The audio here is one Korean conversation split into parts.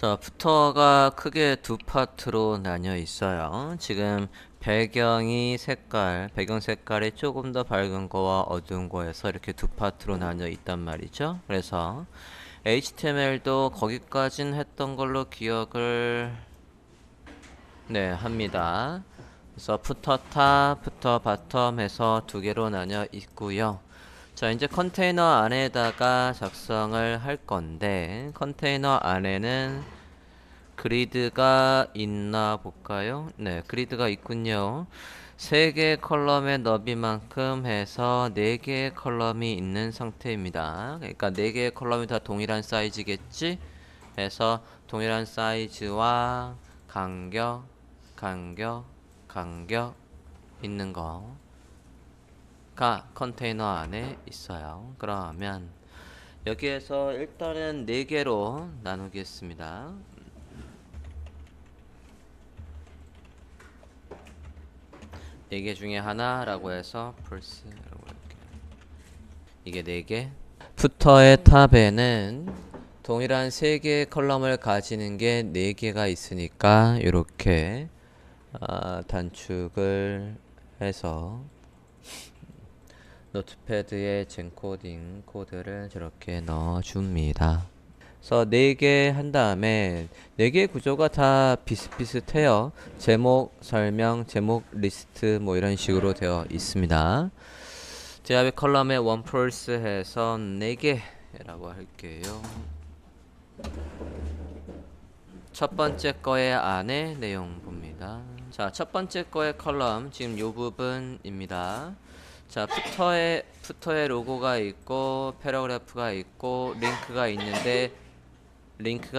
자, 부터가 크게 두 파트로 나뉘어 있어요. 지금 배경 색깔이 조금 더 밝은 거와 어두운 거에서 이렇게 두 파트로 나뉘어 있단 말이죠. 그래서 HTML도 거기까진 했던 걸로 기억을 합니다. 그래서 부터 탑, 부터 바텀 해서 두 개로 나뉘어 있고요. 자, 이제 컨테이너 안에다가 작성을 할 건데 컨테이너 안에는 그리드가 있나 볼까요? 네, 그리드가 있군요. 3개의 컬럼의 너비만큼 해서 4개의 컬럼이 있는 상태입니다. 그러니까 4개의 컬럼이 다 동일한 사이즈겠지? 해서 동일한 사이즈와 간격, 간격, 간격 있는 거가 컨테이너 안에 있어요. 그러면 여기에서 일단은 4개로 나누겠습니다. 4개 중에 하나라고 해서 펄스라고 할게요. 이게 4개. 푸터의 탑에는 동일한 3개의 컬럼을 가지는 게 4개가 있으니까 이렇게 단축을 해서 노트패드에 젠코딩 코드를 저렇게 넣어줍니다. 그래서 4개 한 다음에 4개의 구조가 다 비슷비슷해요. 제목, 설명, 제목, 리스트 뭐 이런 식으로 되어 있습니다. 제압의 컬럼에 원펄스 해서 4개라고 할게요. 첫 번째 거의 안에 내용 봅니다. 자, 첫 번째 거의 컬럼 지금 요 부분입니다. 자, 푸터의 로고가 있고 패러그래프가 있고 링크가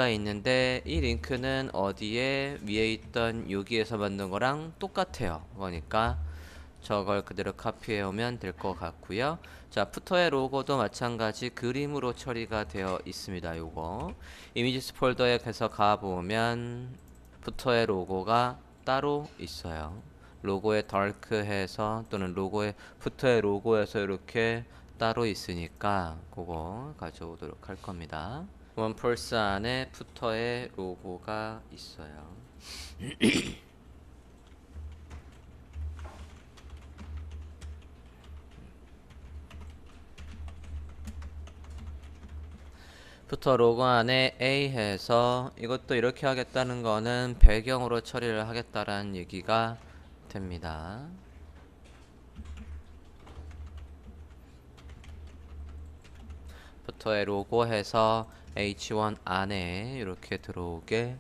있는데 이 링크는 어디에 위에 있던 여기에서 만든 거랑 똑같아요. 그러니까 저걸 그대로 카피해 오면 될 것 같고요. 자, 푸터의 로고도 마찬가지 그림으로 처리가 되어 있습니다. 요거 이미지스 폴더에 가서 가보면 푸터의 로고가 따로 있어요. 로고에 덜크해서 또는 로고에 푸터의 로고에서 이렇게 따로 있으니까 그거 가져오도록 할 겁니다. 원펄스 안에 푸터의 로고가 있어요. 푸터 로고 안에 A 해서 이것도 이렇게 하겠다는 거는 배경으로 처리를 하겠다라는 얘기가 됩니다. 푸터의 로고 해서 H1 안에 이렇게 들어오게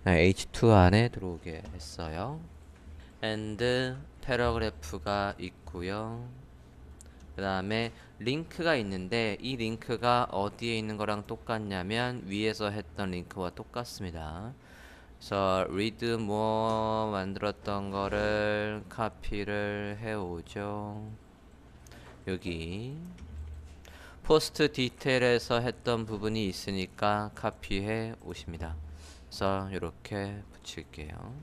H2 안에 들어오게 했어요. and 패러그래프가 있고요. 그 다음에 링크가 있는데 이 링크가 어디에 있는 거랑 똑같냐면 위에서 했던 링크와 똑같습니다. 그래서 read more 만들었던 거를 카피를 해오죠. 여기 포스트 디테일에서 했던 부분이 있으니까 카피해 오십니다. 그래서 이렇게 붙일게요.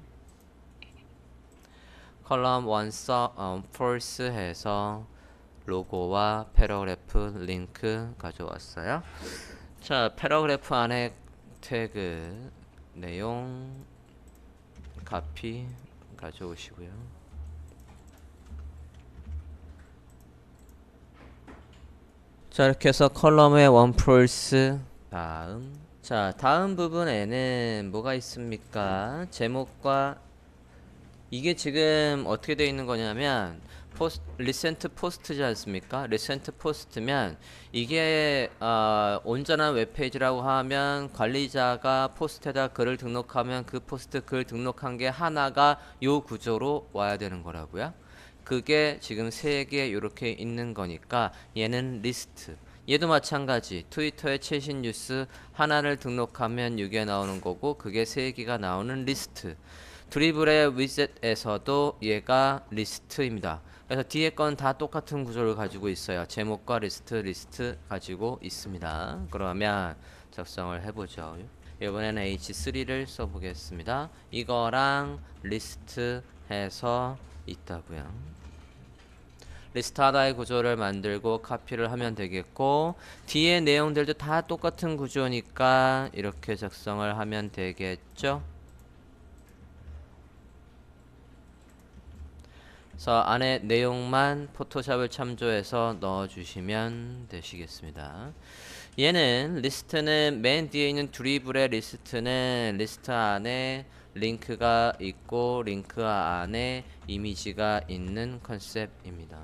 컬럼 false 해서 로고와 패러그래프 링크 가져왔어요. 자, 패러그래프 안에 태그 내용 카피 가져오시고요. 자, 이렇게 해서 컬럼의 원펄스 다음 부분에는 뭐가 있습니까? 제목과 이게 지금 어떻게 되어 있는 거냐면 리센트 포스트지 않습니까? 리센트 포스트면 이게 온전한 웹페이지라고 하면 관리자가 포스트에다 글을 등록하면 그 포스트 글 등록한 게 하나가 요 구조로 와야 되는 거라고요. 그게 지금 3개 이렇게 있는 거니까 얘는 리스트. 얘도 마찬가지. 트위터에 최신 뉴스 하나를 등록하면 이게 나오는 거고 그게 3개가 나오는 리스트. 드리블의 위젯에서도 얘가 리스트입니다. 그래서 뒤에 건 다 똑같은 구조를 가지고 있어요. 제목과 리스트 가지고 있습니다. 그러면 작성을 해보죠. 이번에는 H3를 써보겠습니다. 이거랑 리스트 해서 있다고요. 리스트 하나의 구조를 만들고 카피를 하면 되겠고, 뒤에 내용들도 다 똑같은 구조니까 이렇게 작성을 하면 되겠죠. 그래서 안에 내용만 포토샵을 참조해서 넣어주시면 되시겠습니다. 얘는 리스트는 맨 뒤에 있는 드리블의 리스트는 리스트 안에 링크가 있고 링크 안에 이미지가 있는 컨셉입니다.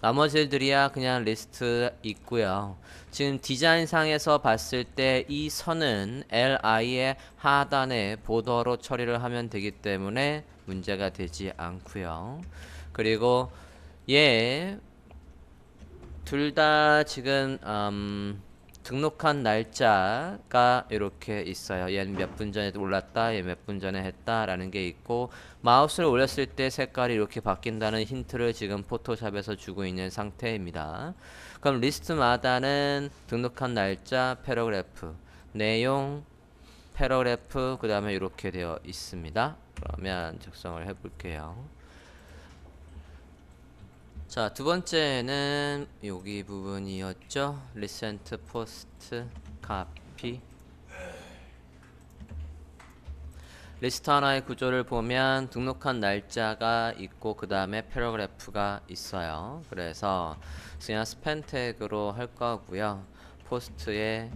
나머지들이야 그냥 리스트 있고요. 지금 디자인상에서 봤을 때 이 선은 LI의 하단에 보더로 처리를 하면 되기 때문에 문제가 되지 않고요. 그리고 얘 둘 다 지금 등록한 날짜가 이렇게 있어요. 얘는 몇 분 전에 올랐다, 얘 몇 분 전에 했다라는 게 있고, 마우스를 올렸을 때 색깔이 이렇게 바뀐다는 힌트를 지금 포토샵에서 주고 있는 상태입니다. 그럼 리스트마다는 등록한 날짜, 패러그래프, 내용, 패러그래프, 그 다음에 이렇게 되어 있습니다. 그러면 작성을 해볼게요. 자, 두 번째는 여기 부분이었죠. recent post copy. 리스트 하나의 구조를 보면 등록한 날짜가 있고 그 다음에 패러그래프가 있어요. 그래서 그냥 스팬 태그로 할 거고요. 포스트에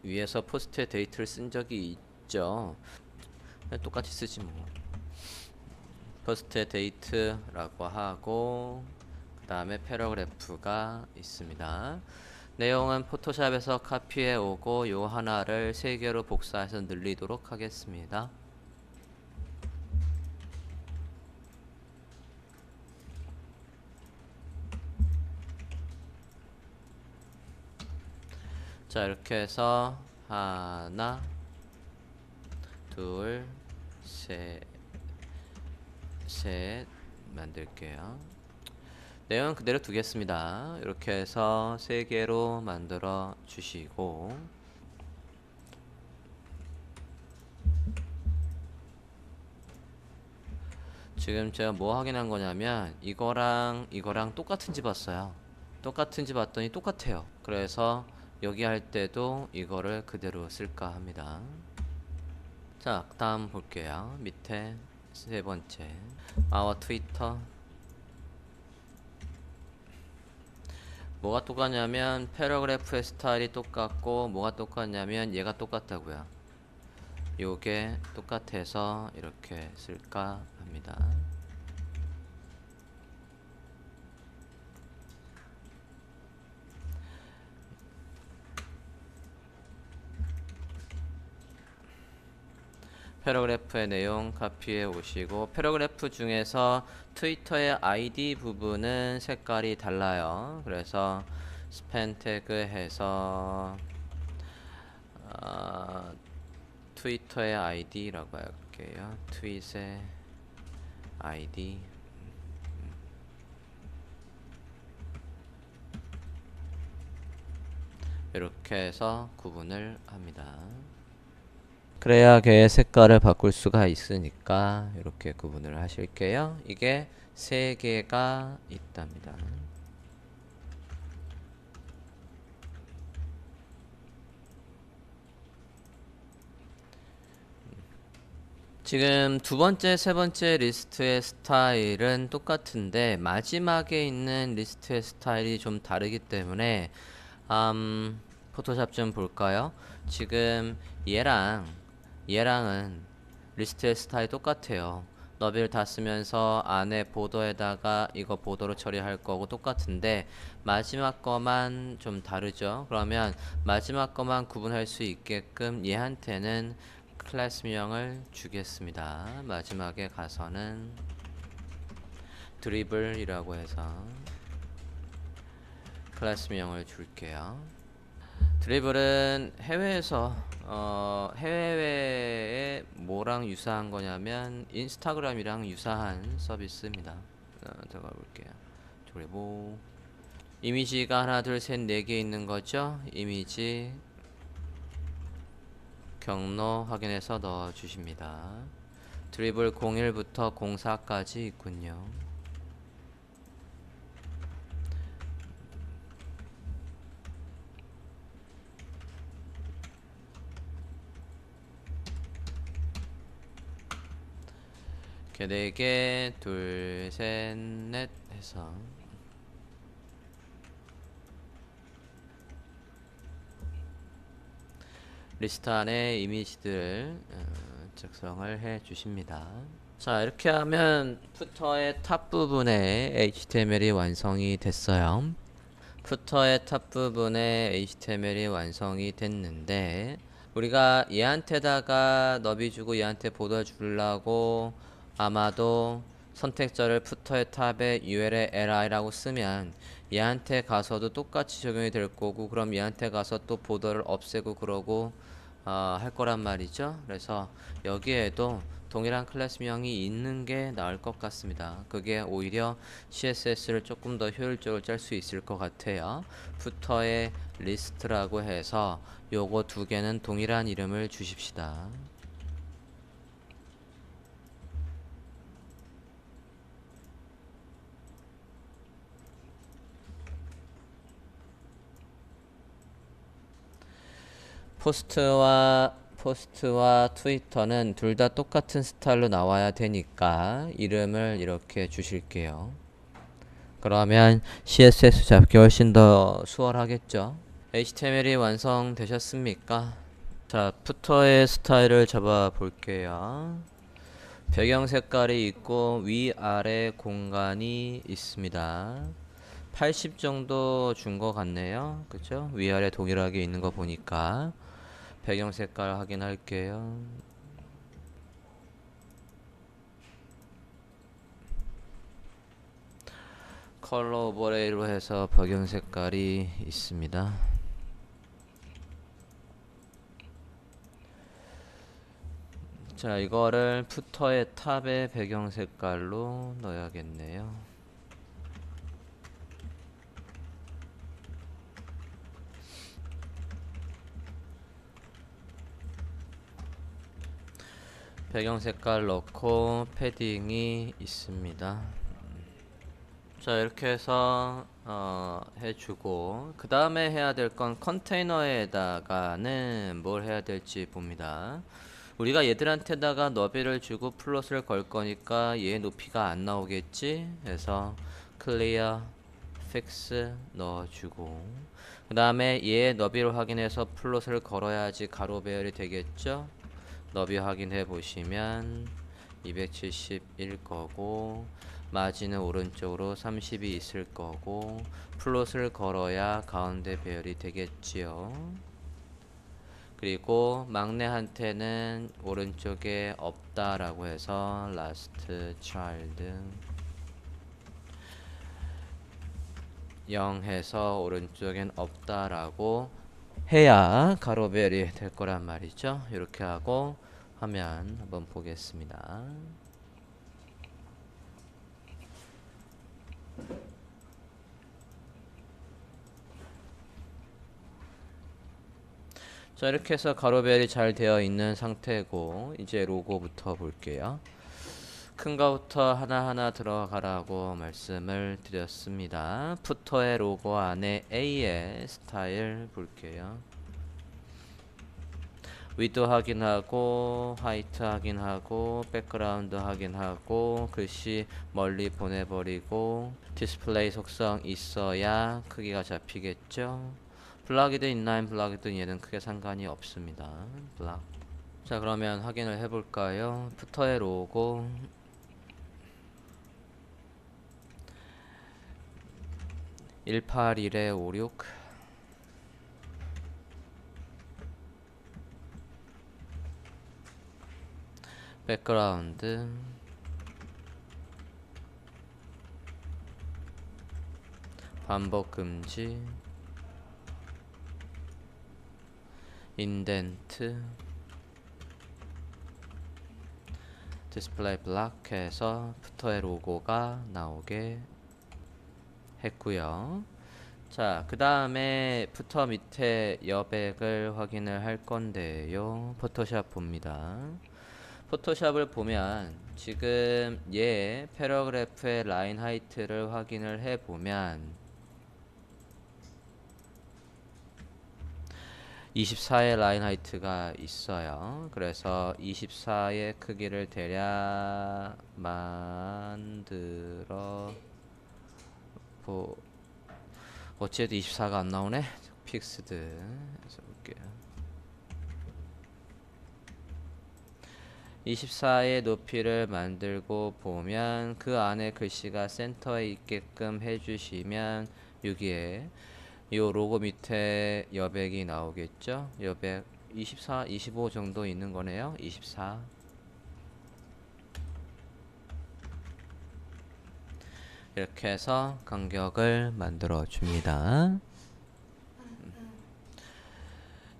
위에서 포스트에 데이트를 쓴 적이 있죠. 똑같이 쓰지 뭐. 포스트 데이트라고 하고 그 다음에 패러그래프가 있습니다. 내용은 포토샵에서 카피해 오고 요 하나를 3개로 복사해서 늘리도록 하겠습니다. 자, 이렇게 해서 하나, 둘, 셋 만들게요. 내용은 그대로 두겠습니다. 이렇게 해서 3개로 만들어 주시고, 지금 제가 뭐 확인한 거냐면 이거랑 이거랑 똑같은지 봤어요. 똑같은지 봤더니 똑같아요. 그래서 여기 할 때도 이거를 그대로 쓸까 합니다. 자, 다음 볼게요. 밑에 세 번째 our 트위터. 뭐가 똑같냐면 패러그래프의 스타일이 똑같고, 뭐가 똑같냐면 얘가 똑같다고요. 요게 똑같아서 이렇게 쓸까 합니다. 패러그래프의 내용 카피해 오시고, 패러그래프 중에서 트위터의 아이디 부분은 색깔이 달라요. 그래서 스팬 태그 해서 트위터의 아이디라고 할게요. 트윗의 아이디. 이렇게 해서 구분을 합니다. 그래야 걔의 색깔을 바꿀 수가 있으니까 이렇게 구분을 하실게요. 이게 3개가 있답니다. 지금 두 번째, 세 번째 리스트의 스타일은 똑같은데 마지막에 있는 리스트의 스타일이 좀 다르기 때문에 포토샵 좀 볼까요? 지금 얘랑은 리스트의 스타일 똑같아요. 너비를 다 쓰면서 안에 보더에다가 이거 보더로 처리할 거고 똑같은데 마지막 거만 좀 다르죠. 그러면 마지막 거만 구분할 수 있게끔 얘한테는 클래스명을 주겠습니다. 마지막에 가서는 드리블이라고 해서 클래스명을 줄게요. 드리블은 해외에 뭐랑 유사한 거냐면 인스타그램이랑 유사한 서비스입니다. 들어가 볼게요. 그리고 이미지가 하나, 둘, 셋, 4개 있는 거죠. 이미지 경로 확인해서 넣어 주십니다. 드리블 01부터 04까지 있군요. 이렇게 4개, 둘, 셋, 넷 해서 리스트 안에 이미지들을 작성을 해 주십니다. 자, 이렇게 하면 푸터의 탑 부분에 HTML이 완성이 됐어요. 푸터의 탑 부분에 HTML이 완성이 됐는데, 우리가 얘한테다가 너비 주고 얘한테 보더 주려고 아마도 선택자를 푸터의 탑에 URL li라고 쓰면 얘한테 가서도 똑같이 적용이 될 거고, 그럼 얘한테 가서 또 보더를 없애고 그러고 할 거란 말이죠. 그래서 여기에도 동일한 클래스명이 있는 게 나을 것 같습니다. 그게 오히려 CSS를 조금 더 효율적으로 짤 수 있을 것 같아요. 푸터의 리스트라고 해서 요거 두 개는 동일한 이름을 주십시다. 포스트와 트위터는 둘 다 똑같은 스타일로 나와야 되니까 이름을 이렇게 주실게요. 그러면 CSS 잡기 훨씬 더 수월하겠죠. HTML이 완성되셨습니까? 자, 푸터의 스타일을 잡아 볼게요. 배경 색깔이 있고 위아래 공간이 있습니다. 80 정도 준 것 같네요. 그쵸? 위아래 동일하게 있는 거 보니까 배경 색깔 확인할게요. 컬러 오버레이로 해서 배경 색깔이 있습니다. 자, 이거를 푸터의 탑의 배경 색깔로 넣어야겠네요. 배경 색깔 넣고 패딩이 있습니다. 자, 이렇게 해서 해주고, 그 다음에 해야 될 건 컨테이너에다가는 뭘 해야 될지 봅니다. 우리가 얘들한테다가 너비를 주고 플롯을 걸 거니까 얘 높이가 안 나오겠지. 그래서 clear fix 넣어주고, 그 다음에 얘 너비를 확인해서 플롯을 걸어야지 가로 배열이 되겠죠. 너비 확인해 보시면 271 거고, 마진은 오른쪽으로 30이 있을 거고, 플롯을 걸어야 가운데 배열이 되겠지요. 그리고 막내한테는 오른쪽에 없다라고 해서 last child 0 해서 오른쪽엔 없다라고 해야 가로 배열이 될 거란 말이죠. 이렇게 하고 화면 한번 보겠습니다. 자, 이렇게 해서 가로 배열이 잘 되어 있는 상태고, 이제 로고부터 볼게요. 큰 거부터 하나하나 들어가라고 말씀을 드렸습니다. 푸터의 로고 안에 A의 스타일 볼게요. 위드 확인하고, 화이트 확인하고, 백그라운드 확인하고, 글씨 멀리 보내버리고, 디스플레이 속성 있어야 크기가 잡히겠죠. 블락이든 인라인 블락이든 얘는 크게 상관이 없습니다. 블락. 자, 그러면 확인을 해볼까요? 푸터의 로고 181-56 백그라운드 반복 금지 인덴트 디스플레이 블락 해서 푸터의 로고가 나오게 했고요. 자, 그 다음에 푸터 밑에 여백을 확인을 할 건데요. 포토샵 봅니다. 포토샵을 보면 지금 얘 패러그래프의 라인 하이트를 확인을 해 보면 24의 라인 하이트가 있어요. 그래서 24의 크기를 대략 만들어 보 어찌해도 24가 안 나오네. 픽스드 해서 볼게요. 24의 높이를 만들고 보면 그 안에 글씨가 센터에 있게끔 해주시면 여기에 요 로고 밑에 여백이 나오겠죠. 여백 24, 25 정도 있는 거네요. 24. 이렇게 해서 간격을 만들어 줍니다.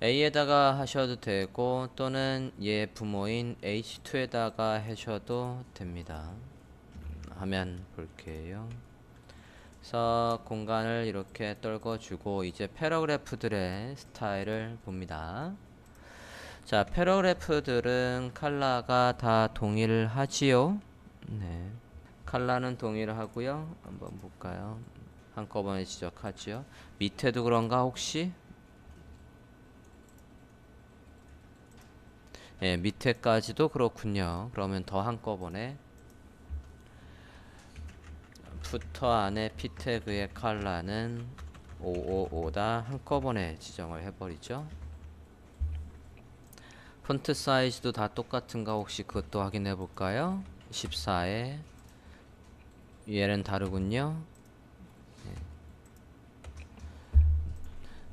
A에다가 하셔도 되고 또는 얘 부모인 H2에다가 하셔도 됩니다. 화면 볼게요. 그래서 공간을 이렇게 떨궈주고 이제 패러그래프들의 스타일을 봅니다. 자, 패러그래프들은 컬러가 다 동일하지요. 네, 컬러는 동일하고요. 한번 볼까요? 한꺼번에 지적하지요. 밑에도 그런가 혹시? 예, 밑에까지도 그렇군요. 그러면 더 한꺼번에 부터 안에 p 태그의 컬러는 555다 한꺼번에 지정을 해버리죠. 폰트 사이즈도 다 똑같은가 혹시 그것도 확인해 볼까요? 14에 얘는 다르군요.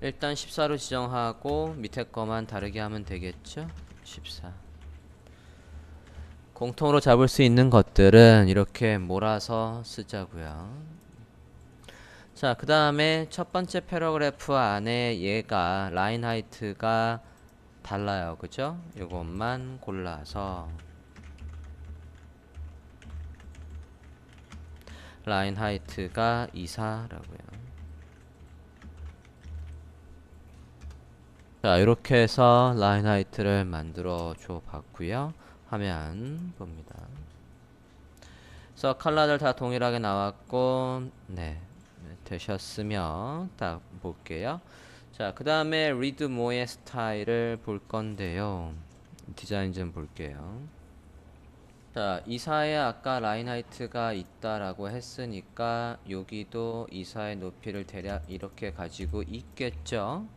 일단 14로 지정하고 밑에 거만 다르게 하면 되겠죠. 14 공통으로 잡을 수 있는 것들은 이렇게 몰아서 쓰자고요. 자, 그 다음에 첫 번째 패러그래프 안에 얘가 라인 하이트가 달라요. 그죠? 이것만 골라서 라인 하이트가 24라고요. 자, 이렇게 해서 라인 하이트를 만들어 줘 봤고요. 화면 봅니다. 그래서 컬러들 다 동일하게 나왔고, 네, 되셨으면 딱 볼게요. 자, 그 다음에 리드 모의 스타일을 볼 건데요. 디자인 좀 볼게요. 자, 이사에 아까 라인 하이트가 있다라고 했으니까 여기도 이사의 높이를 대략 이렇게 가지고 있겠죠.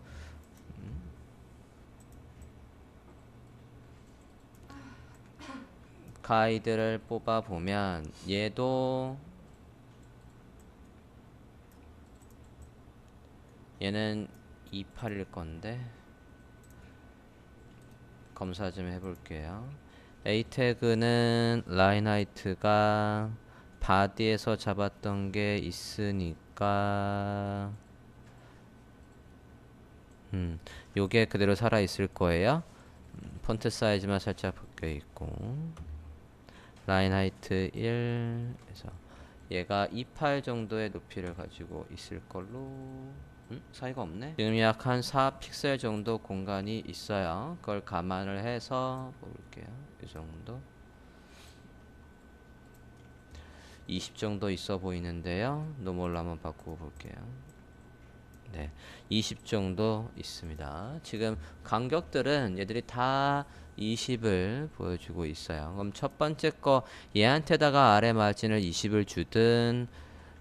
가이드를 뽑아 보면 얘는 28일 건데 검사 좀 해볼게요. A 태그는 라인 하이트가 바디에서 잡았던 게 있으니까 요게 그대로 살아 있을 거예요. 폰트 사이즈만 살짝 바뀌어 있고 라인 하이트 1에서 얘가 28 정도의 높이를 가지고 있을 걸로 사이가 없네. 지금 약 한 4픽셀 정도 공간이 있어요. 그걸 감안을 해서 볼게요. 이 정도 20 정도 있어 보이는데요. 노멀로 한번 바꾸어 볼게요. 네, 20 정도 있습니다. 지금 간격들은 얘들이 다 20을 보여주고 있어요. 그럼 첫 번째 거 얘한테다가 아래 마진을 20을 주든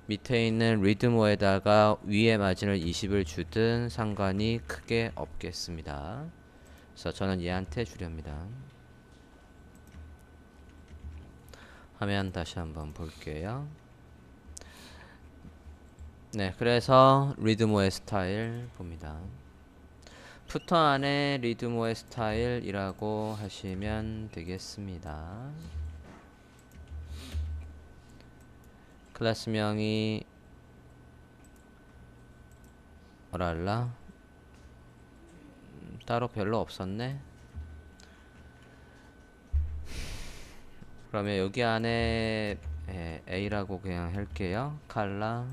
밑에 있는 리드모에다가 위에 마진을 20을 주든 상관이 크게 없겠습니다. 그래서 저는 얘한테 주렵니다. 화면 다시 한번 볼게요. 네, 그래서 리드모의 스타일 봅니다. 푸터 안에 리드모의 스타일이라고 하시면 되겠습니다. 클래스명이 뭐랄라? 따로 별로 없었네. 그러면 여기 안에 A라고 그냥 할게요. 칼라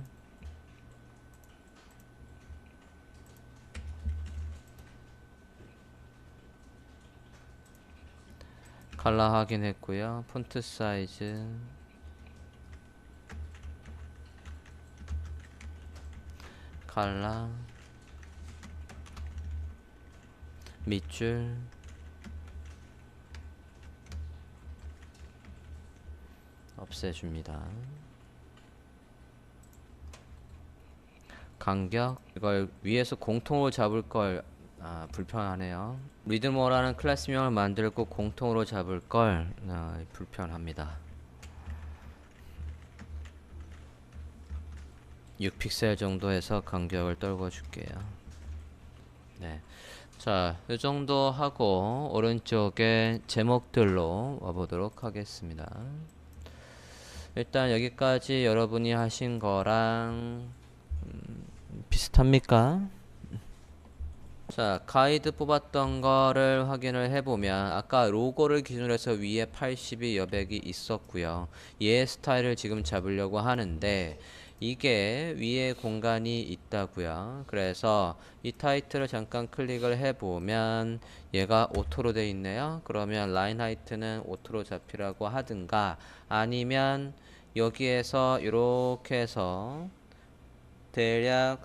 컬러 확인했고요. 폰트 사이즈, 컬러, 밑줄, 없애줍니다. 간격, 이걸 위에서 공통으로 잡을 걸 불편하네요. 리드모어라는 클래스명을 만들고 공통으로 잡을 걸 불편합니다. 6픽셀 정도 해서 간격을 떨궈 줄게요. 네. 자, 이 정도 하고 오른쪽에 제목들로 와보도록 하겠습니다. 일단 여기까지 여러분이 하신 거랑 비슷합니까? 자, 가이드 뽑았던 거를 확인을 해보면 아까 로고를 기준으로 해서 위에 80이 여백이 있었고요. 얘 스타일을 지금 잡으려고 하는데 이게 위에 공간이 있다고요. 그래서 이 타이틀을 잠깐 클릭을 해보면 얘가 오토로 돼 있네요. 그러면 라인 하이트는 오토로 잡히라고 하든가 아니면 여기에서 이렇게 해서 대략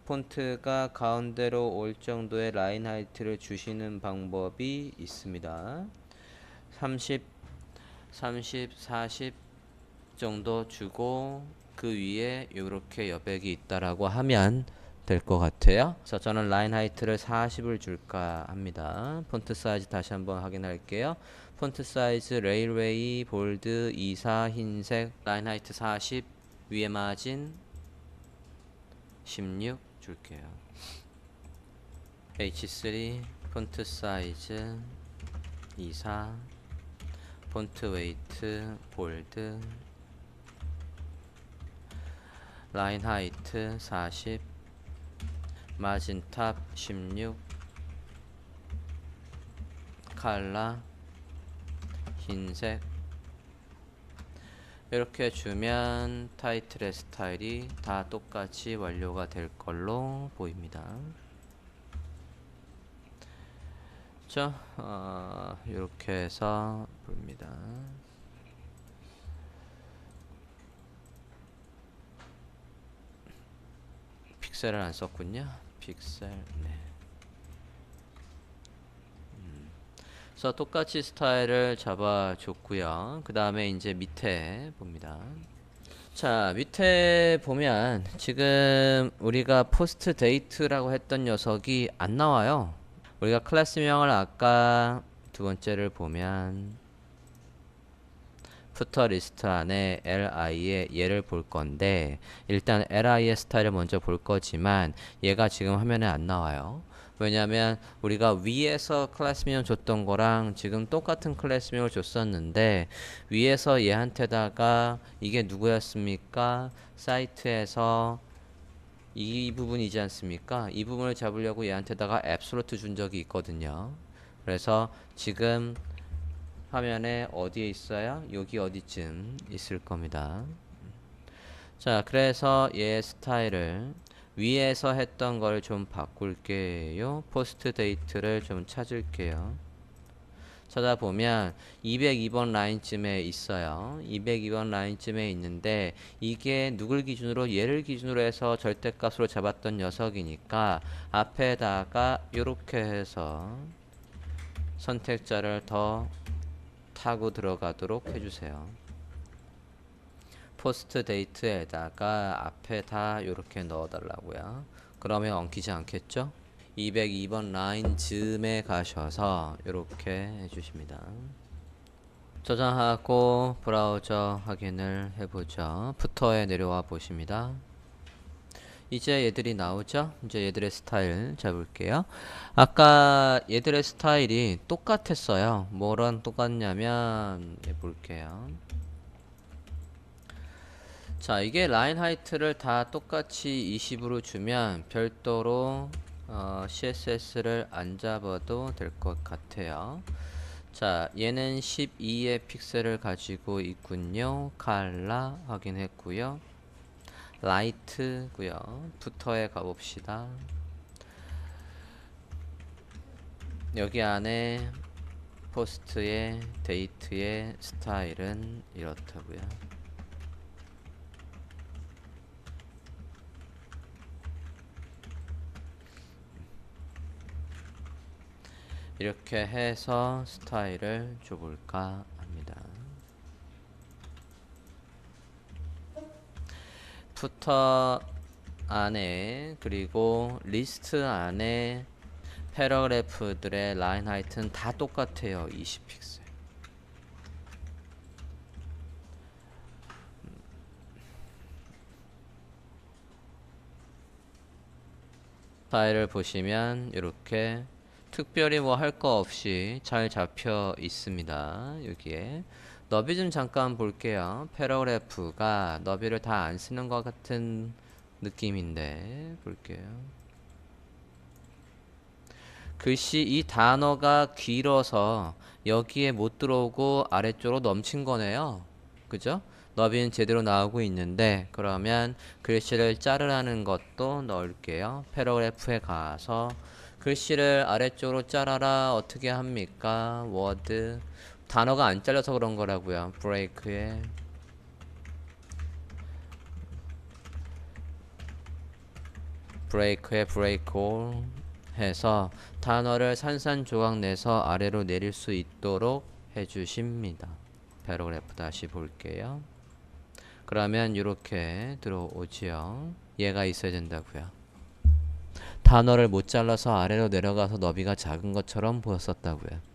폰트가 가운데로 올 정도의 라인 하이트를 주시는 방법이 있습니다. 30, 40 정도 주고 그 위에 이렇게 여백이 있다라고 하면 될 것 같아요. 그래서 저는 라인 하이트를 40을 줄까 합니다. 폰트 사이즈 다시 한번 확인할게요. 폰트 사이즈 레일웨이 볼드 24 흰색 라인 하이트 40 위에 마진 16 줄게요. H3 폰트 사이즈 24 폰트 웨이트 볼드 라인 하이트 40 마진 탑 16 컬러 흰색 이렇게 주면 타이틀의 스타일이 다 똑같이 완료가 될 걸로 보입니다. 자, 이렇게 해서 봅니다. 픽셀을 안 썼군요. 픽셀, 네. 그래서 똑같이 스타일을 잡아줬고요. 그 다음에 이제 밑에 봅니다. 자, 밑에 보면 지금 우리가 포스트 데이트라고 했던 녀석이 안 나와요. 우리가 클래스명을 아까 두 번째를 보면 푸터 리스트 안에 li에 얘를 볼 건데 일단 li의 스타일을 먼저 볼 거지만 얘가 지금 화면에 안 나와요. 왜냐면 우리가 위에서 클래스명 줬던 거랑 지금 똑같은 클래스명을 줬었는데 위에서 얘한테다가 이게 누구였습니까? 사이트에서 이 부분이지 않습니까? 이 부분을 잡으려고 얘한테다가 앱솔루트 준 적이 있거든요. 그래서 지금 화면에 어디에 있어요? 여기 어디쯤 있을 겁니다. 자, 그래서 얘 스타일을 위에서 했던 걸 좀 바꿀게요. 포스트 데이트를 좀 찾을게요. 찾아보면 202번 라인쯤에 있어요. 202번 라인쯤에 있는데 이게 누굴 기준으로 얘를 기준으로 해서 절대값으로 잡았던 녀석이니까 앞에다가 이렇게 해서 선택자를 더 타고 들어가도록 해주세요. 포스트 데이트에다가 앞에 다 이렇게 넣어달라고요. 그러면 엉키지 않겠죠? 202번 라인 즈음에 가셔서 이렇게 해주십니다. 저장하고 브라우저 확인을 해보죠. 푸터에 내려와 보십니다. 이제 얘들이 나오죠? 이제 얘들의 스타일 잡을게요. 아까 얘들의 스타일이 똑같았어요. 뭐랑 똑같냐면 볼게요. 자, 이게 라인 하이트를 다 똑같이 20으로 주면 별도로 CSS를 안 잡아도 될 것 같아요. 자, 얘는 12의 픽셀을 가지고 있군요. 컬러 확인했고요. 라이트고요. 푸터에 가봅시다. 여기 안에 포스트의 데이트의 스타일은 이렇다고요. 이렇게 해서 스타일을 줘볼까 합니다. 푸터 안에 그리고 리스트 안에 패러그래프들의 라인 하이트는 다 똑같아요. 20픽셀. 스타일을 보시면 이렇게 특별히 뭐 할 거 없이 잘 잡혀 있습니다. 여기에 너비 좀 잠깐 볼게요. 패러그래프가 너비를 다 안 쓰는 것 같은 느낌인데 볼게요. 글씨 이 단어가 길어서 여기에 못 들어오고 아래쪽으로 넘친 거네요. 그죠? 너비는 제대로 나오고 있는데 그러면 글씨를 자르라는 것도 넣을게요. 패러그래프에 가서 글씨를 아래쪽으로 자라라. 어떻게 합니까? 워드 단어가 안 잘려서 그런 거라고요. 브레이크에 브레이크 올 해서 단어를 산산조각 내서 아래로 내릴 수 있도록 해주십니다. 패러그래프 다시 볼게요. 그러면 이렇게 들어오지요. 얘가 있어야 된다고요. 단어를 못 잘라서 아래로 내려가서 너비가 작은 것처럼 보였었다고요.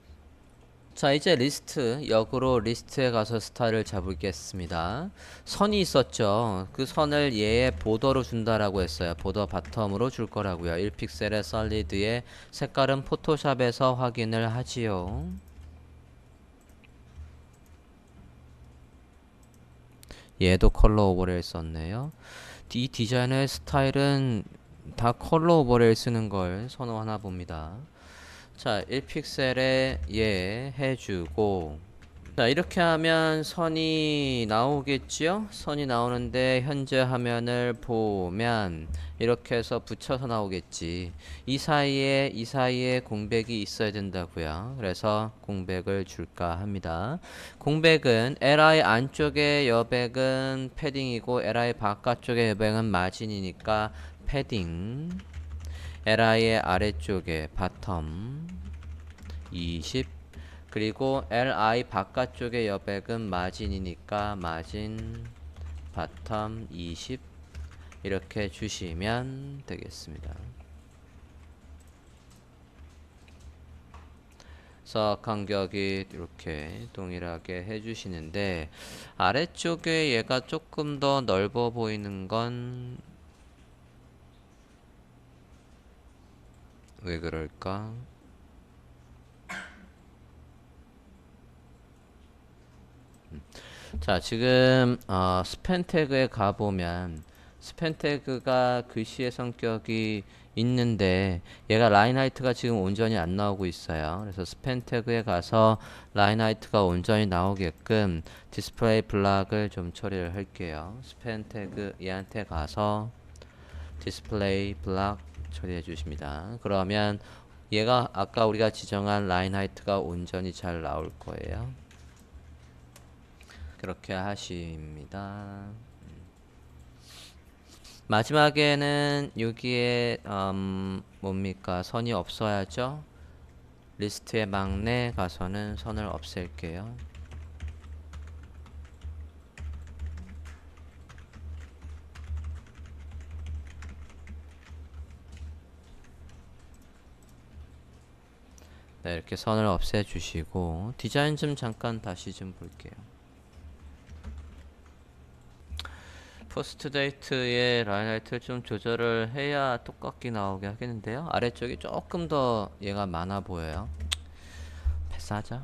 자, 이제 리스트, 역으로 리스트에 가서 스타일을 잡을겠습니다. 선이 있었죠. 그 선을 얘의 보더로 준다라고 했어요. 보더 바텀으로 줄 거라고요. 1픽셀의 솔리드의 색깔은 포토샵에서 확인을 하지요. 얘도 컬러 오버레일 썼네요. 이 디자이너의 스타일은 다 컬러 오버레일 쓰는 걸 선호하나 봅니다. 자, 1픽셀에 얘 해주고 자, 이렇게 하면 선이 나오겠지요? 선이 나오는데 현재 화면을 보면 이렇게 해서 붙여서 나오겠지. 이 사이에 공백이 있어야 된다고요. 그래서 공백을 줄까 합니다. 공백은 li 안쪽의 여백은 패딩이고 li 바깥쪽의 여백은 마진이니까 패딩. li의 아래쪽에 바텀 20 그리고 li 바깥쪽의 여백은 마진이니까 마진 바텀 20 이렇게 주시면 되겠습니다. 석 간격이 이렇게 동일하게 해주시는데 아래쪽에 얘가 조금 더 넓어 보이는 건 왜 그럴까? 자, 지금 스팬 태그에 가보면 스팬 태그가 글씨의 성격이 있는데 얘가 라인 하이트가 지금 온전히 안 나오고 있어요. 그래서 스팬 태그에 가서 라인 하이트가 온전히 나오게끔 디스플레이 블락을 좀 처리를 할게요. 스팬 태그 얘한테 가서 디스플레이 블락 처리해 주십니다. 그러면 얘가 아까 우리가 지정한 라인 하이트가 온전히 잘 나올 거예요. 그렇게 하십니다. 마지막에는 여기에 뭡니까? 선이 없어야죠. 리스트의 막내 가서는 선을 없앨게요. 네, 이렇게 선을 없애 주시고 디자인 좀 잠깐 다시 좀 볼게요. 포스트 데이트의 라인 하이트를 좀 조절을 해야 똑같게 나오게 하겠는데요. 아래쪽이 조금 더 얘가 많아 보여요. 패스하자.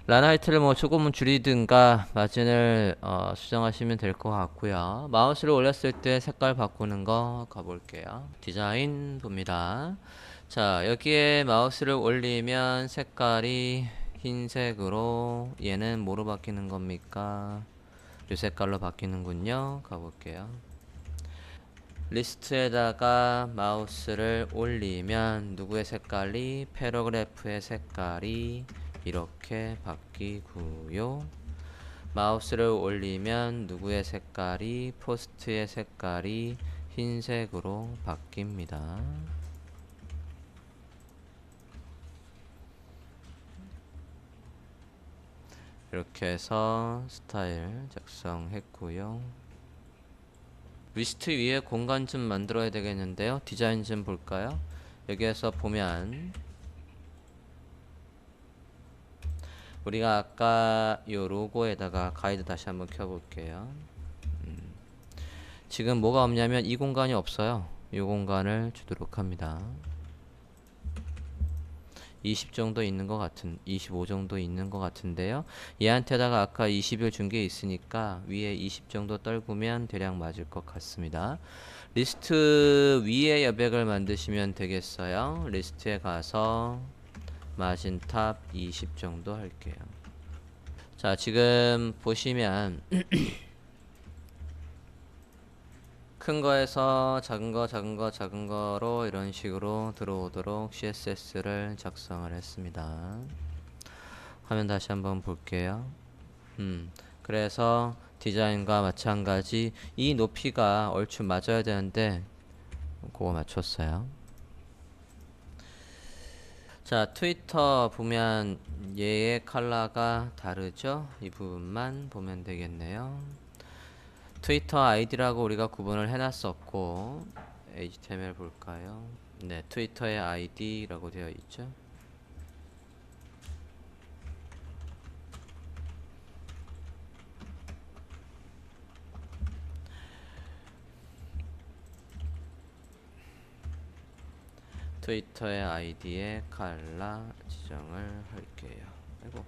라인 하이트를 뭐 조금은 줄이든가 마진을 수정하시면 될 것 같고요. 마우스를 올렸을 때 색깔 바꾸는 거 가볼게요. 디자인 봅니다. 자, 여기에 마우스를 올리면 색깔이 흰색으로 얘는 뭐로 바뀌는 겁니까? 이 색깔로 바뀌는군요. 가볼게요. 리스트에다가 마우스를 올리면 누구의 색깔이 패러그래프의 색깔이 이렇게 바뀌고요. 마우스를 올리면 누구의 색깔이 포스트의 색깔이 흰색으로 바뀝니다. 이렇게 해서 스타일 작성했고요. 리스트 위에 공간 좀 만들어야 되겠는데요. 디자인 좀 볼까요? 여기에서 보면 우리가 아까 요 로고에다가 가이드 다시 한번 켜볼게요. 지금 뭐가 없냐면 이 공간이 없어요. 이 공간을 주도록 합니다. 20 정도 있는 것 같은 25 정도 있는 것 같은데요. 얘한테다가 아까 20을 준 게 있으니까 위에 20 정도 떨구면 대략 맞을 것 같습니다. 리스트 위에 여백을 만드시면 되겠어요. 리스트에 가서 마진 탑 20 정도 할게요. 자, 지금 보시면 큰 거에서 작은 거, 작은 거, 작은 거로 이런 식으로 들어오도록 CSS를 작성을 했습니다. 화면 다시 한번 볼게요. 그래서 디자인과 마찬가지 이 높이가 얼추 맞아야 되는데 그거 맞췄어요. 자, 트위터 보면 얘의 컬러가 다르죠? 이 부분만 보면 되겠네요. 트위터 아이디라고 우리가 구분을 해놨었고 HTML 볼까요? 네, 트위터의 아이디라고 되어 있죠. 트위터의 아이디에 컬러 지정을 할게요. 아이고.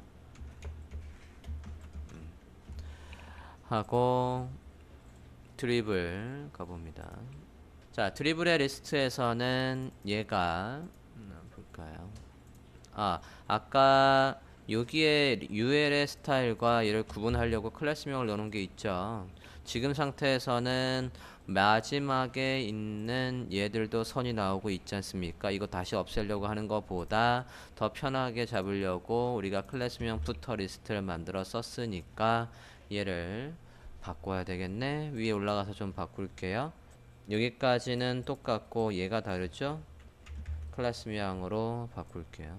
하고 드리블 가봅니다. 자, 드리블의 리스트에서는 얘가 볼까요? 아까 여기에 UL의 스타일과 얘를 구분하려고 클래스명을 넣어놓은 게 있죠. 지금 상태에서는 마지막에 있는 얘들도 선이 나오고 있지 않습니까? 이거 다시 없애려고 하는 것보다 더 편하게 잡으려고 우리가 클래스명 푸터 리스트를 만들어 썼으니까 얘를 바꿔야 되겠네. 위에 올라가서 좀 바꿀게요. 여기까지는 똑같고 얘가 다르죠? 클래스명으로 바꿀게요.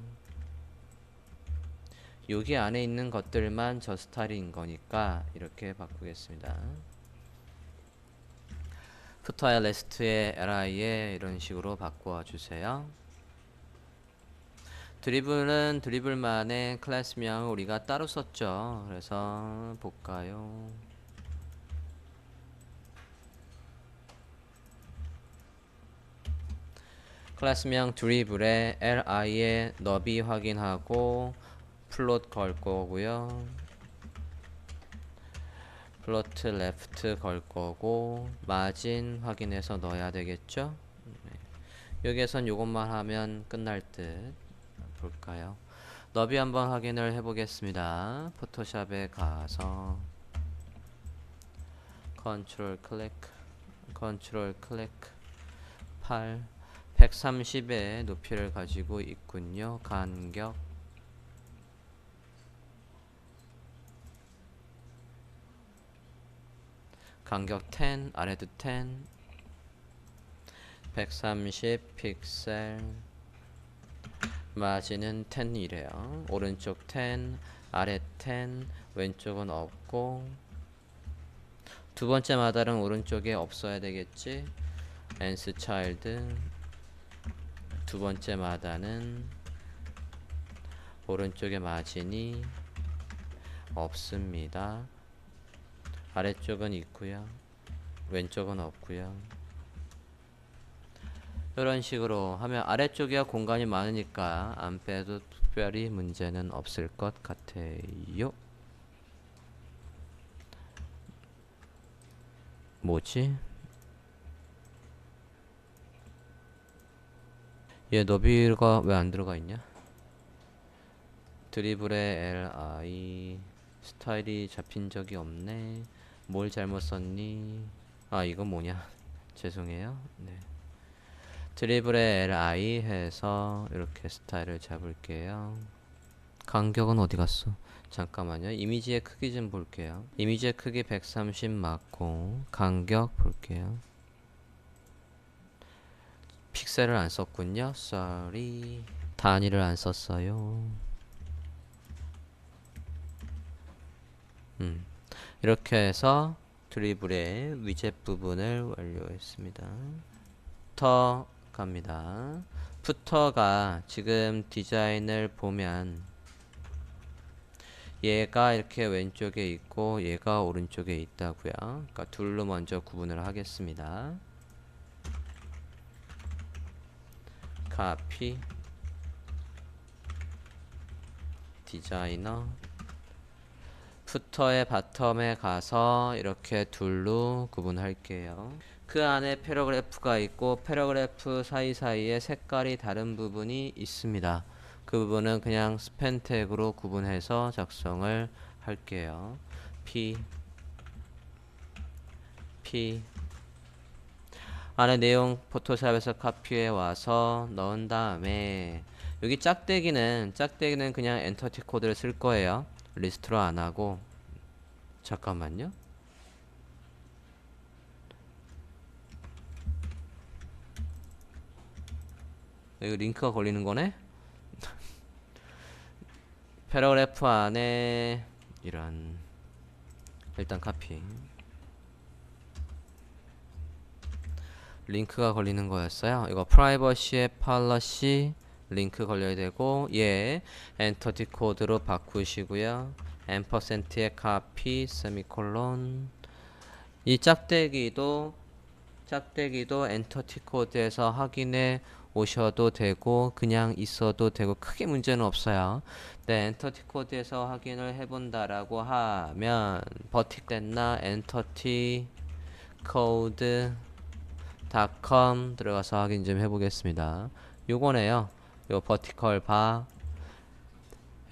여기 안에 있는 것들만 저 스타일인 거니까 이렇게 바꾸겠습니다. 푸터의 레스트의 li에 이런 식으로 바꿔 주세요. 드리블은 드리블만의 클래스명을 우리가 따로 썼죠. 그래서 볼까요? 클래스명 드리블에 li의 너비 확인하고 플롯 걸 거고요. 플로트 레프트 걸 거고 마진 확인해서 넣어야 되겠죠. 여기에선 요것만 하면 끝날 듯. 볼까요? 너비 한번 확인을 해 보겠습니다. 포토샵에 가서 컨트롤 클릭 8 130의 높이를 가지고 있군요. 간격 간격 10 아래도 10 130 픽셀 마진은 10이래요. 오른쪽 10 아래 10 왼쪽은 없고 두 번째 마달은 오른쪽에 없어야 되겠지. 앤스 차일드 두 번째 마다는 오른쪽에 마진이 없습니다. 아래쪽은 있고요. 왼쪽은 없고요. 이런 식으로 하면 아래쪽이야 공간이 많으니까 안 빼도 특별히 문제는 없을 것 같아요. 뭐지? 얘 너비가 왜 안 들어가 있냐? 드리블의 li 스타일이 잡힌 적이 없네. 뭘 잘못 썼니? 이거 뭐냐? 죄송해요. 네. 드리블의 li 해서 이렇게 스타일을 잡을게요. 간격은 어디 갔어? 잠깐만요. 이미지의 크기 좀 볼게요. 이미지의 크기 130 맞고 간격 볼게요. 픽셀을 안 썼군요. sorry. 단위를 안 썼어요. 이렇게 해서 드리블의 위젯 부분을 완료했습니다. 푸터 갑니다. 푸터가 지금 디자인을 보면 얘가 이렇게 왼쪽에 있고 얘가 오른쪽에 있다고요. 그러니까 둘로 먼저 구분을 하겠습니다. 카피 디자이너 푸터의 바텀에 가서 이렇게 둘로 구분할게요. 그 안에 패러그래프가 있고 패러그래프 사이사이에 색깔이 다른 부분이 있습니다. 그 부분은 그냥 스팬 태그로 구분해서 작성을 할게요. P 안에 내용 포토샵에서 카피해 와서 넣은 다음에 여기 짝대기는 그냥 엔터티 코드를 쓸 거예요. 리스트로 안 하고. 잠깐만요. 이거 링크가 걸리는 거네? 패러그래프 안에 이런 일단 카피 링크가 걸리는 거였어요. 이거 프라이버시의 팔러시 링크 걸려야 되고 얘 엔터티 코드로 바꾸시고요. 앰퍼센트의 카피 세미콜론 이 짝대기도 엔터티 코드에서 확인해 오셔도 되고 그냥 있어도 되고 크게 문제는 없어요. 네, 엔터티 코드에서 확인을 해본다라고 하면 버틱됐나 엔터티 코드 .com 들어가서 확인 좀 해보겠습니다. 요거네요. 요 버티컬 바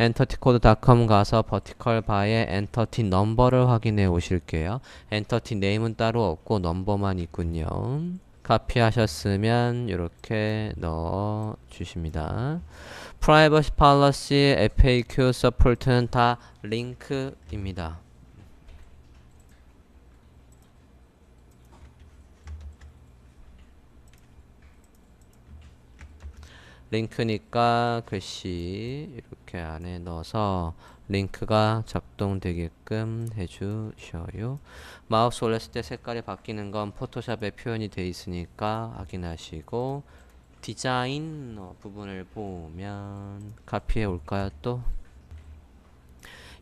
엔터티코드.com 가서 버티컬 바의 엔터티 넘버를 확인해 오실게요. 엔터티 네임은 따로 없고 넘버만 있군요. 카피하셨으면 이렇게 넣어 주십니다. 프라이버시 팔러시, FAQ, 서포트는 다 링크입니다. 링크니까 글씨 이렇게 안에 넣어서 링크가 작동되게끔 해주셔요. 마우스 올렸을 때 색깔이 바뀌는 건 포토샵에 표현이 되어 있으니까 확인하시고 디자인 부분을 보면 카피해 올까요 또?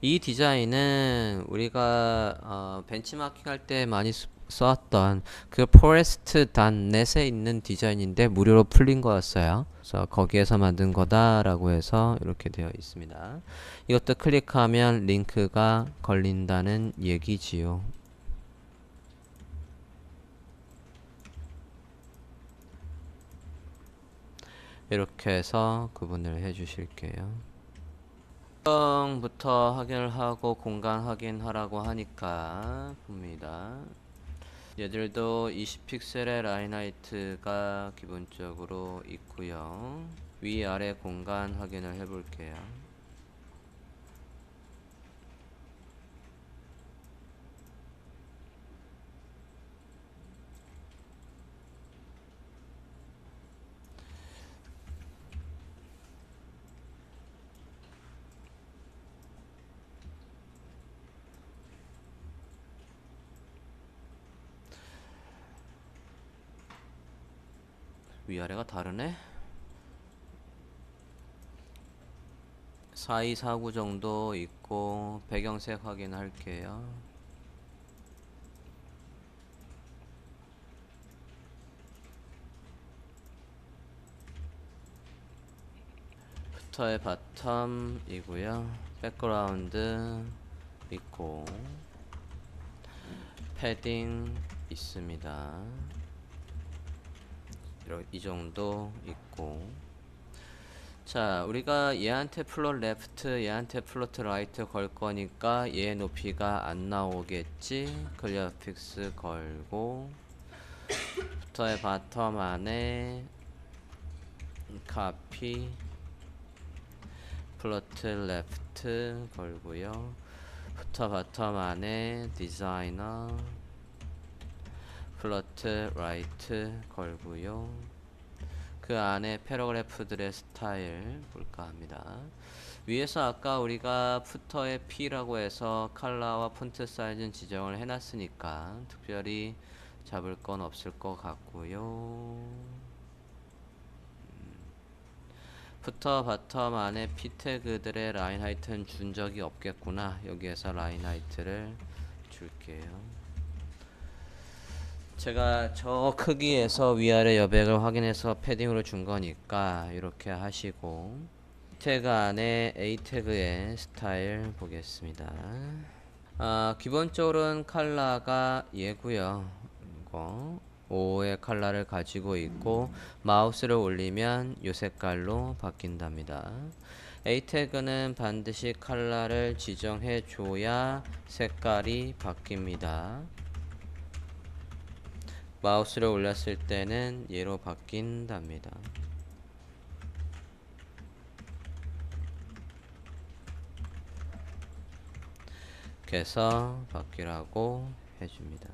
이 디자인은 우리가 벤치마킹 할 때 많이 써왔던 그 forest.net에 있는 디자인인데 무료로 풀린 거였어요. 그래서 거기에서 만든 거다라고 해서 이렇게 되어 있습니다. 이것도 클릭하면 링크가 걸린다는 얘기지요. 이렇게 해서 구분을 해 주실게요. 부터 확인을 하고 공간 확인하라고 하니까 봅니다. 얘들도 20픽셀의 라인 하이트가 기본적으로 있고요. 위아래 공간 확인을 해볼게요. 위아래가 다르네? 4249 정도 있고 배경색 확인할게요. 푸터의 바텀이고요. 백그라운드 있고 패딩 있습니다. 이 정도 있고 자 우리가 얘한테 플롯 레프트 얘한테 플롯 라이트 걸 거니까 얘 높이가 안 나오겠지. 클리어 픽스 걸고 푸터의 바텀 안에 카피 플러트 레프트 걸고요. 부터 바텀 안에 디자이너 플러트 라이트 걸고요. 그 안에 패러그래프들의 스타일 볼까 합니다. 위에서 아까 우리가 푸터의 P라고 해서 컬러와 폰트 사이즈는 지정을 해놨으니까 특별히 잡을 건 없을 것 같고요. 푸터 바텀 안에 P 태그들의 라인 하이트는 준 적이 없겠구나. 여기에서 라인 하이트를 줄게요. 제가 저 크기에서 위아래 여백을 확인해서 패딩으로 준 거니까 이렇게 하시고, 태그 안에 A 태그의 스타일 보겠습니다. 기본적으로는 컬러가 얘고요. 이거 5의 컬러를 가지고 있고 마우스를 올리면 이 색깔로 바뀐답니다. A 태그는 반드시 컬러를 지정해 줘야 색깔이 바뀝니다. 마우스를 올렸을 때는 얘로 바뀐답니다. 그래서 바뀌라고 해줍니다.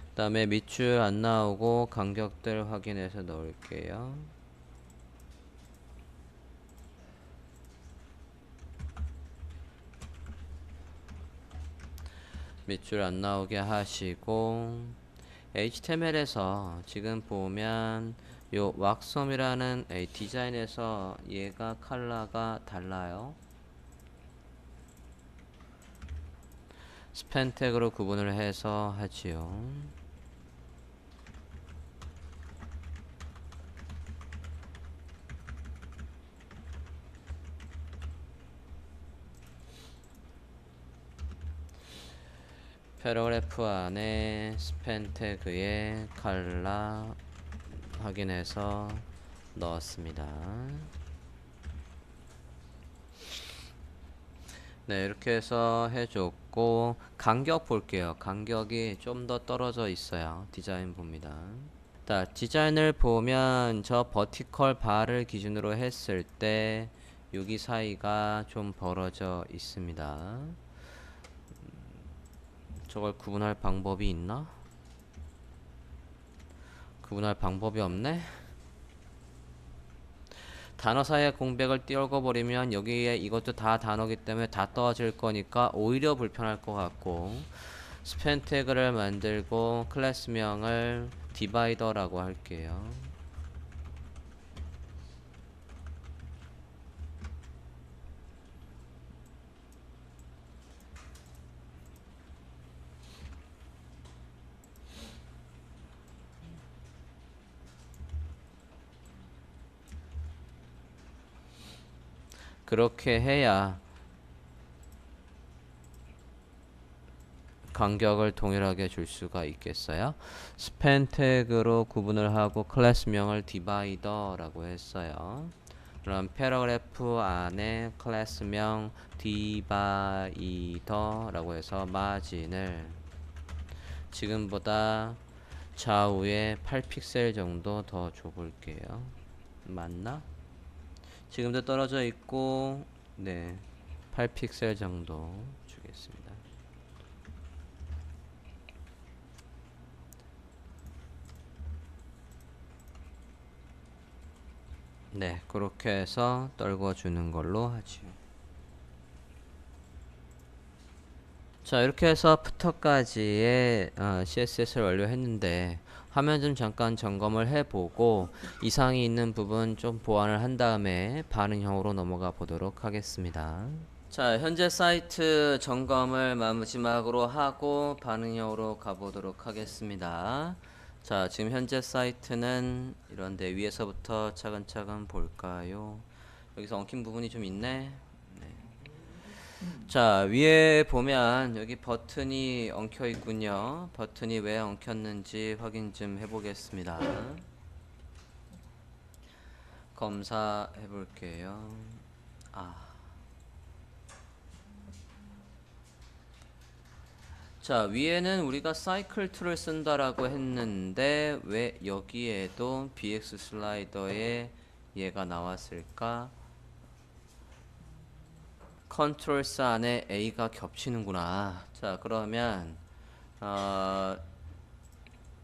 그 다음에 밑줄 안 나오고 간격들 확인해서 넣을게요. 밑줄 안 나오게 하시고, HTML에서 지금 보면 요 왁섬이라는 디자인에서 얘가 컬러가 달라요. 스팬 태그로 구분을 해서 하지요. 패러그래프 안에 스팬 태그의 컬러 확인해서 넣었습니다. 네, 이렇게 해서 해줬고, 간격 볼게요. 간격이 좀 더 떨어져 있어요. 디자인 봅니다. 자, 디자인을 보면 저 버티컬 바를 기준으로 했을 때 여기 사이가 좀 벌어져 있습니다. 저걸 구분할 방법이 있나? 구분할 방법이 없네? 단어 사이에 공백을 띄워버리면 여기에 이것도 다 단어기 때문에 다 떠질 거니까 오히려 불편할 것 같고, 스팬 태그를 만들고 클래스명을 디바이더라고 할게요. 그렇게 해야 간격을 동일하게 줄 수가 있겠어요. 스팬 태그로 구분을 하고 클래스명을 디바이더라고 했어요. 그럼 패러그래프 안에 클래스명 디바이더라고 해서 마진을 지금보다 좌우에 8픽셀 정도 더 줘볼게요. 맞나? 지금도 떨어져 있고, 네, 8픽셀 정도 주겠습니다. 네, 그렇게 해서 떨궈주는 걸로 하지요. 자, 이렇게 해서 푸터까지의 CSS를 완료했는데, 화면 좀 잠깐 점검을 해보고 이상이 있는 부분 좀 보완을 한 다음에 반응형으로 넘어가 보도록 하겠습니다. 자, 현재 사이트 점검을 마지막으로 하고 반응형으로 가보도록 하겠습니다. 자, 지금 현재 사이트는 이런데 위에서부터 차근차근 볼까요? 여기서 엉킨 부분이 좀 있네. 네. 자, 위에 보면 여기 버튼이 엉켜 있군요. 버튼이 왜 엉켰는지 확인 좀 해보겠습니다. 검사해 볼게요. 자, 위에는 우리가 cycle to를 쓴다라고 했는데 왜 여기에도 bx 슬라이더에 얘가 나왔을까? 컨트롤스 안에 A가 겹치는구나. 자, 그러면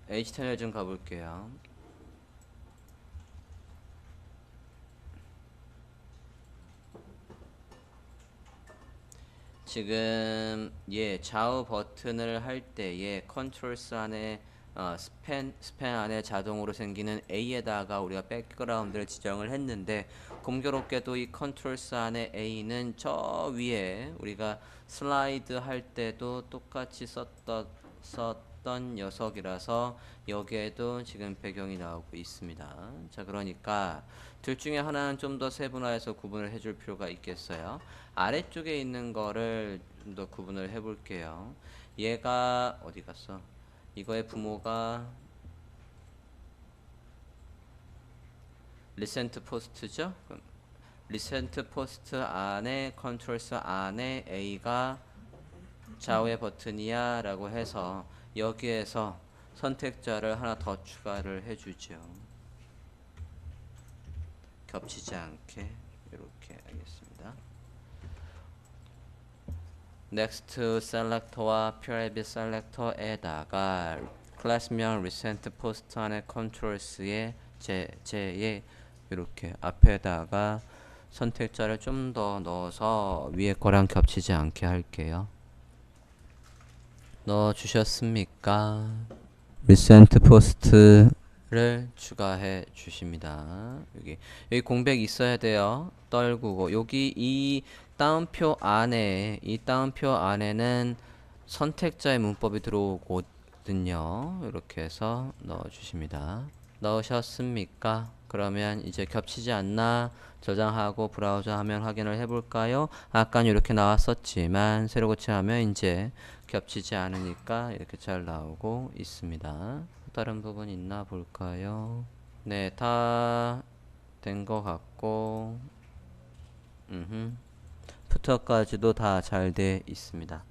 HTML 좀 가볼게요. 지금 좌우 버튼을 할 때에 컨트롤스 안에 스팬 안에 자동으로 생기는 A에다가 우리가 백그라운드를 지정을 했는데 공교롭게도 이 컨트롤스 안에 A는 저 위에 우리가 슬라이드 할 때도 똑같이 썼던 녀석이라서 여기에도 지금 배경이 나오고 있습니다. 자, 그러니까 둘 중에 하나는 좀 더 세분화해서 구분을 해줄 필요가 있겠어요. 아래쪽에 있는 거를 좀 더 구분을 해볼게요. 얘가 어디 갔어? 이거의 부모가 리센트 포스트죠? 그럼 리센트 포스트 안에 컨트롤스 안에 A가 좌우의 버튼이야 라고 해서 여기에서 선택자를 하나 더 추가를 해주죠. 겹치지 않게 이렇게 하겠습니다. next 셀렉터와 private 셀렉터에다가 클래스명 recent post 안에 controls에 제에 이렇게 앞에다가 선택자를 좀 더 넣어서 위에 거랑 겹치지 않게 할게요. 넣어 주셨습니까? recent post를 추가해 주십니다. 여기 공백 있어야 돼요. 떨구고 여기 이 따옴표 안에는 선택자의 문법이 들어오거든요. 이렇게 해서 넣어 주십니다. 넣으셨습니까? 그러면 이제 겹치지 않나 저장하고 브라우저 화면 확인을 해볼까요? 아까는 이렇게 나왔었지만 새로 고치하면 이제 겹치지 않으니까 이렇게 잘 나오고 있습니다. 다른 부분 있나 볼까요? 네, 다 된 것 같고 푸터까지도 다 잘 돼 있습니다.